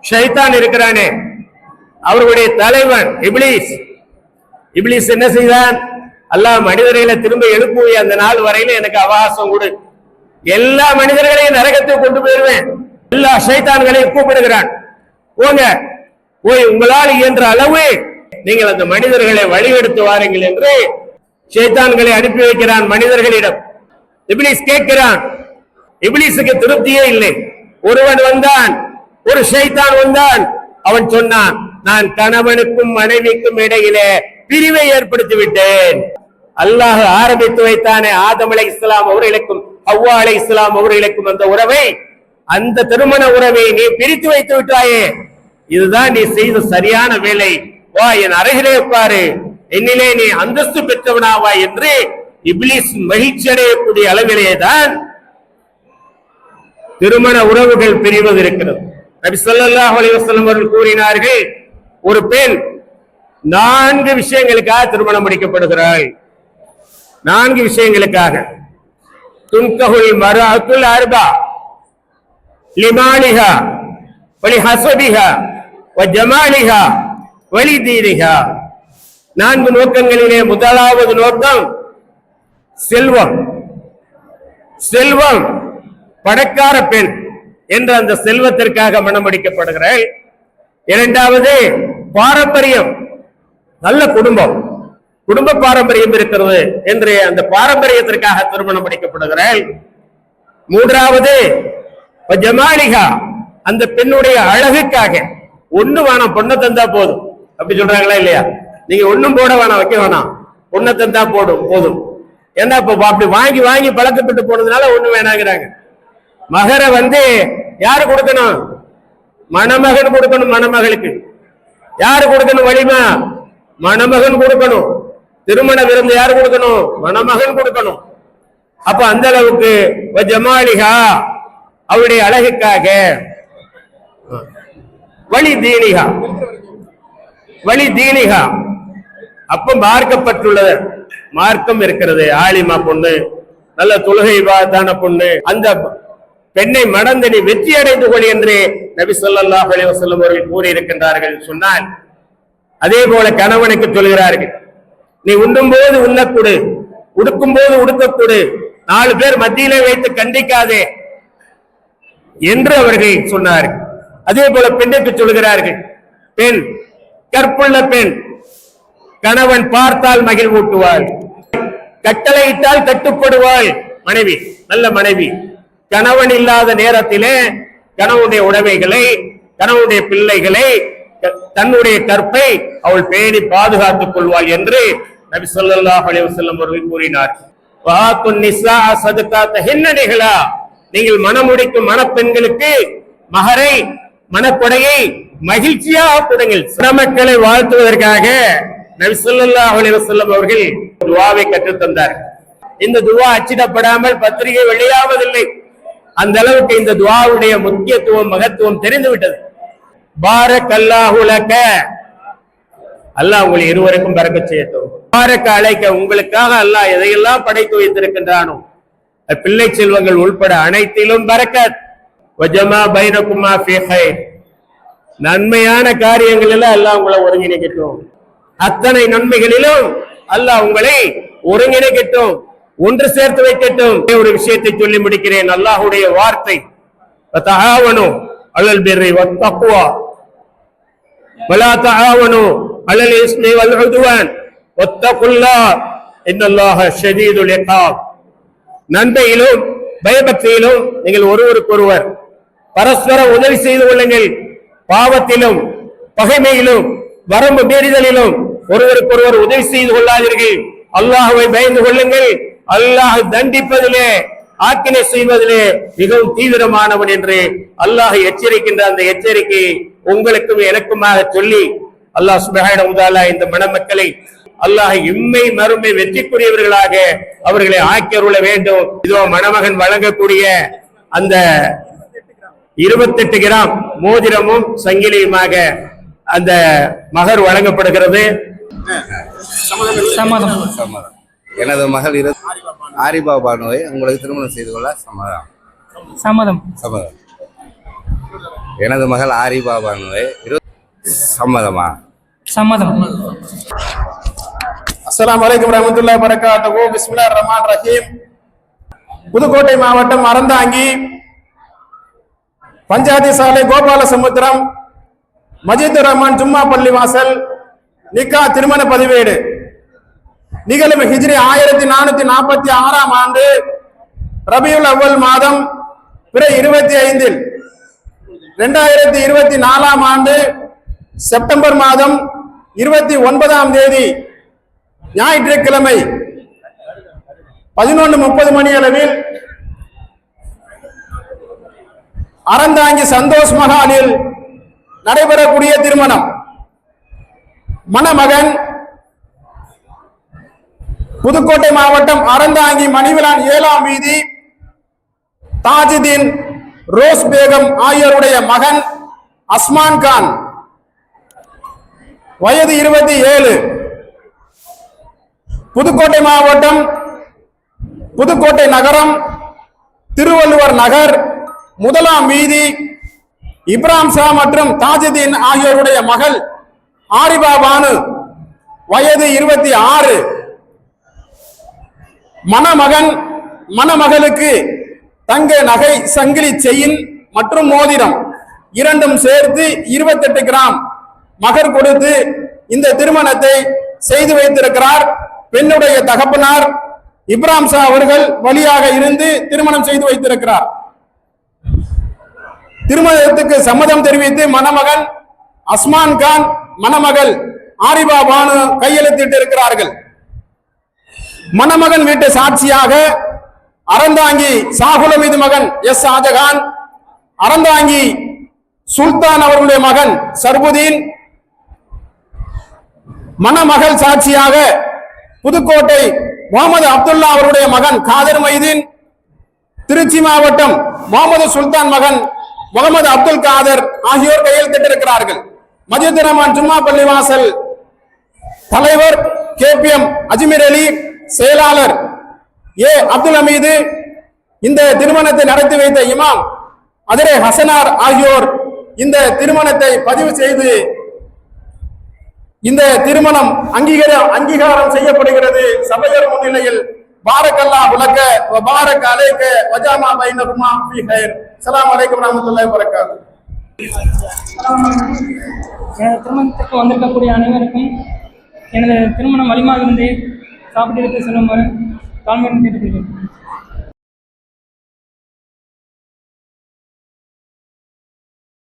ஷைத்தான் இருக்கிறானே, அவருடைய தலைவன் இப்லீஸ். இப்லீஸ் என்ன செய்தான்? அல்லாஹ் மனிதர்களை திரும்ப எழுப்புவே, அந்த நாள் வரையில எனக்கு அவகாசம் கொடு, எல்லா மனிதர்களையும் நரகத்துக்கு கொண்டு போயிருவேன். எல்லா ஷைத்தான்களையும் கூப்பிடுகிறான், போங்க போய் உங்களால் இயன்ற அளவு நீங்கள் அந்த மனிதர்களை வழிகெடுத்து வாருங்கள் என்று ஷைத்தான்களை அனுப்பி வைக்கிறான் மனிதர்களிடம். இப்லீஸ் கேட்கிறான். இப்லீஸுக்கு திருப்தியே இல்லை. ஒருவன் வந்தான், ஒரு ஷைத்தான் வந்தான். அவன் சொன்னான், நான் கணவனுக்கும் மனைவிக்கும் இடையிலே பிரிவை ஏற்படுத்தி விட்டேன். அல்லாஹ் ஆரம்பித்து வைத்தானே ஆதம் அலைஹிஸ்ஸலாம் அவர்களுக்கும் ஹவ்வா அலைஹிஸ்ஸலாம் அவர்களுக்கும் அந்த உறவை, அந்த திருமண உறவை நீ பிரித்து வைத்து விட்டாயே, இதுதான் நீ செய்த சரியான வேலை. வா என் அருகிலே பாரு, என்னிலே நீ அந்தஸ்து பெற்றவனாவா என்று இப்லீஸ் மகிழ்ச்சி அடையக்கூடிய அளவிலேதான் திருமண உறவுகள் பிரிவது இருக்கிறது. நபி ஸல்லல்லாஹு அலைஹி வஸல்லம் அவர்கள் கூறினார்கள், ஒரு பெண் 4 விஷயங்களுக்காக திருமணம் முடிக்கப்படுகிறாள். 4 விஷயங்களுக்காக. துன்கஹுல் மர்அத்துல் அர்பா லிமாலிஹா வலிஹஸபிஹா வஜமாலிஹா வலிதீனிஹா. 4 நோக்கங்களிலே முதலாவது நோக்கம் செல்வம். செல்வம், பணக்கார பெண் என்ற அந்த செல்வத்திற்காக மனம் முடிக்கப்படுகிறாள். இரண்டாவது பாரம்பரியம், நல்ல குடும்பம், குடும்ப பாரம்பரியம் இருக்கிறது என்று அந்த பாரம்பரியத்திற்காக திருமணம் முடிக்கப்படுகிறாள். மூன்றாவது ஜமாலிகா, அந்த பெண்ணுடைய அழகுக்காக. ஒண்ணு வேணாம், பொண்ணை தந்தா போதும் அப்படி சொல்றாங்களா இல்லையா? நீங்க ஒண்ணும் போட வேணாம், வைக்க வேணாம், பொண்ணை தந்தா போதும். ஏன்னா இப்ப அப்படி வாங்கி வாங்கி பழக்கப்பட்டு போனதுனால ஒண்ணு வேணாங்கிறாங்க. மகரை யாரு கொடுக்கணும்? மணமகன் கொடுக்கணும். மணமகளுக்கு யாரு கொடுக்கணும்? வலிமா மணமகன் கொடுக்கணும். திருமண விருந்து யாரு கொடுக்கணும்? மணமகன் கொடுக்கணும். அப்ப அந்த அளவுக்கு ஜமாலிகா, அவருடைய அழகுக்காக. வலி தீனிகா, வலி தீனிகா, அப்ப மார்க்கப்பட்டுள்ளது, மார்க்கம் இருக்கிறது. ஆலிமா பொண்ணு, நல்ல தொழுகை வாதான பொண்ணு, அந்த பெண்ணை மணந்து நீ வெற்றி அடைந்து கொள் என்று நபி ஸல்லல்லாஹு அலைஹி வஸல்லம் அவர்கள் கூறியிருக்கின்றார்கள். சொன்னால் அதே போல கணவனுக்கு சொல்கிறார்கள், நீ உண்ணும் போது உண்ணக்கூடு, உடுக்கும் போது உடுக்கக்கூடு, 4 பேர் மத்தியிலே வைத்து கண்டிக்காதே என்று அவர்கள் சொன்னார்கள். அதே போல பெண்ணுக்கு சொல்கிறார்கள், பெண் கற்புள்ள பெண், கணவன் பார்த்தால் மகிழ்வூட்டுவாள், கட்டளையிட்டால் கட்டுப்படுவாள். மனைவி, நல்ல மனைவி, கணவன் இல்லாத நேரத்திலே கணவனுடைய உடைமைகளை, கணவனுடைய பிள்ளைகளை, தன்னுடைய கற்பை அவள் பேணி பாதுகாத்துக் கொள்வாள் என்று நபி ஸல்லல்லாஹு அலைஹி வஸல்லம் அவர்கள் கூறினார். வாத்துன் நிஸா ஸதகாத்தஹின்னஹலா, நீங்கள் மணமுடிக்கும் மணப்பெண்களுக்கு மகரை, மணப்படையை மகிழ்ச்சியாக கொடுங்கள். மக்களை வாழ்த்துவதற்காக நபி ஸல்லல்லாஹு அலைஹி வஸல்லம் அவர்கள் துஆவை கற்றுத் தந்தார். இந்த துஆ அச்சிடப்படாமல் பத்திரிகை வெளியாவதில்லை. அந்த அளவுக்கு இந்த துஆவுடைய முக்கியத்துவம், மகத்துவம் தெரிந்து விட்டது. பாரக்கல்லாஹு லக, அல்லாஹ் உங்களை இருவருக்கும் பரக்கத் செய்யட்டும். பாரக்க அலைக்க, உங்களுக்காக அல்லாஹ் எதையெல்லாம் படைத்து வைத்திருக்கின்றானோ பிள்ளை செல்வங்கள் உள்பட அனைத்திலும் பரக்கத். வஜமா பைனகுமா ஃபீ கைர், நன்மையான காரியங்கள் எல்லாம் அல்லாஹ் உங்களை ஒருங்கிணைக்கட்டும். அத்தனை நன்மைகளிலும் அல்லாஹ் உங்களை ஒருங்கிணைக்கட்டும், ஒன்று சேர்த்து வைக்கட்டும். ஒரு விஷயத்தை சொல்லி முடிக்கிறேன். அல்லாஹ்வுடைய வார்த்தை, தஆவனு அலல் பிர்ரி வத்தக்வா வலா தஆவனு அலல் இஸ்மி வல் உத்வான் வத்தகுல்லாஹ் இன்னல்லாஹ ஷதீதுல் இகாப். நன்மையிலும் பயபக்தியிலும் நீங்கள் ஒருவருக்கொருவர் பரஸ்பர உதவி செய்து கொள்ளுங்கள். பாவத்திலும் பகைமையிலும் வரம்பு மீறுதலிலும் ஒருவருக்கொருவர் உதவி செய்து கொள்ளாதீர்கள். அல்லாஹ்வை பயந்து கொள்ளுங்கள். அல்லாஹ் தண்டிப்பதிலே, ஆக்கினை செய்வதிலே மிகவும் தீவிரமானவன் என்று அல்லாஹ் எச்சரிக்கின்ற அந்த எச்சரிக்கை உங்களுக்கும் எனக்குமாக சொல்லி, அல்லாஹ் சுப்ஹானஹு வ தஆலா இந்த மணமக்களை அல்லாஹ் இம்மை மறுமை வெற்றிக்குரியவர்களாக அவர்களை ஆக்கியருள வேண்டும். இதோ மணமகன் வழங்கக்கூடிய அந்த 28 கிராம் மோதிரமும் சங்கிலியுமாக அந்த மகர் வழங்கப்படுகிறது. எனது மகள் ஆரிபா பானுவை உங்களுக்கு திருமணம் செய்து கொள்ள சம்மதம். சம்மதம். சம்மதம். எனது மகள் ஆரிபா பானுவை சம்மதமா? சம்மதம். அஸ்ஸலாமு அலைக்கும் வரஹ்மத்துல்லாஹி வபரகாத்துஹு. பிஸ்மில்லாஹிர் ரஹ்மானிர் ரஹீம். புதுக்கோட்டை மாவட்டம் அறந்தாங்கி பஞ்சாயத்து சாலை கோபாலசமுத்திரம் மஜீதுர் ரஹ்மான் ஜும்மா பள்ளி வாசல் நிக்கா திருமண பதிவேடு நிகழும் ஹிஜ்ரி 1446 ஆண்டு ரபியுல் அவ்வல் மாதம் பிற 25 2024 ஆண்டு செப்டம்பர் மாதம் 29ஆம் தேதி ஞாயிற்றுக்கிழமை 11:30 மணி அளவில் அறந்தாங்கி சந்தோஷ் மகாலில் நடைபெறக்கூடிய திருமணம். மணமகன் புதுக்கோட்டை மாவட்டம் அறந்தாங்கி மணிவிலான் 7ஆம் வீதி தாஜுதீன் ரோஸ் பேகம் ஆகியோருடைய மகன் அஸ்மான் கான், வயது 27. புதுக்கோட்டை மாவட்டம் புதுக்கோட்டை நகரம் திருவள்ளுவர் நகர் 1ஆம் வீதி இப்ராம் ஷா மற்றும் தாஜுதீன் ஆகியோருடைய மகள் ஆரிபா பானு, வயது 26. மணமகன் மணமகளுக்கு தங்க நகை சங்கிலி செயின் மற்றும் மோதிரம் இரண்டும் சேர்த்து 28 கிராம் மகர் கொடுத்து இந்த திருமணத்தை செய்து வைத்திருக்கிறார். பெண்ணுடைய தகப்பனார் இப்ராம் ஷா அவர்கள் வழியாக இருந்து திருமணம் செய்து வைத்திருக்கிறார். திருமணத்துக்கு சம்மதம் தெரிவித்து மணமகன் அஸ்மான் கான், மணமகள் ஆரிபா பானு கையெழுத்திட்டு இருக்கிறார்கள். மணமகன் வீட்டு சாட்சியாக அறந்தாங்கி சாகுலமீது மகன் எஸ் ஷாஜகான், அறந்தாங்கி சுல்தான் அவர்களுடைய மகன் சர்புதீன், மணமகள் சாட்சியாக புதுக்கோட்டை முகமது அப்துல்லா அவருடைய மகன் காதர் மைதீன், திருச்சி மாவட்டம் முகமது சுல்தான் மகன் முகமது அப்துல் காதர் ஆகியோர் கையெழுத்திட்டிருக்கிறார்கள். மஜீதுர் ரஹ்மான் ஜும்மா பள்ளி வாசல் தலைவர் KPM அஜ்மீர் அலி, செயலாளர் ஏ அப்துல் ஹமீது, இந்த திருமணத்தை நடத்தி வைத்த இமாம் அதிரே ஹசனார் ஆகியோர் இந்த திருமணத்தை பதிவு செய்து இந்த திருமணம் அங்கீகாரம் செய்யப்படுகிறது. சபையர் முன்னிலையில் பாரக்கல்லாஹு லக்க வ பாரக அலைக வஜாமா பைனகுமா ஃபீ கைர். அஸ்ஸலாமு அலைக்கும் வரஹ்மத்துல்லாஹி வபரகாத்துஹு. எனது திருமணத்துக்கு வந்திருக்கக்கூடிய அனைவருக்கும் எனது திருமணம் வலிமா இருந்து சாப்பிட்டு செல்லுமாறு தாழ்மையுடன் கேட்டுக்கொள்கிறேன்.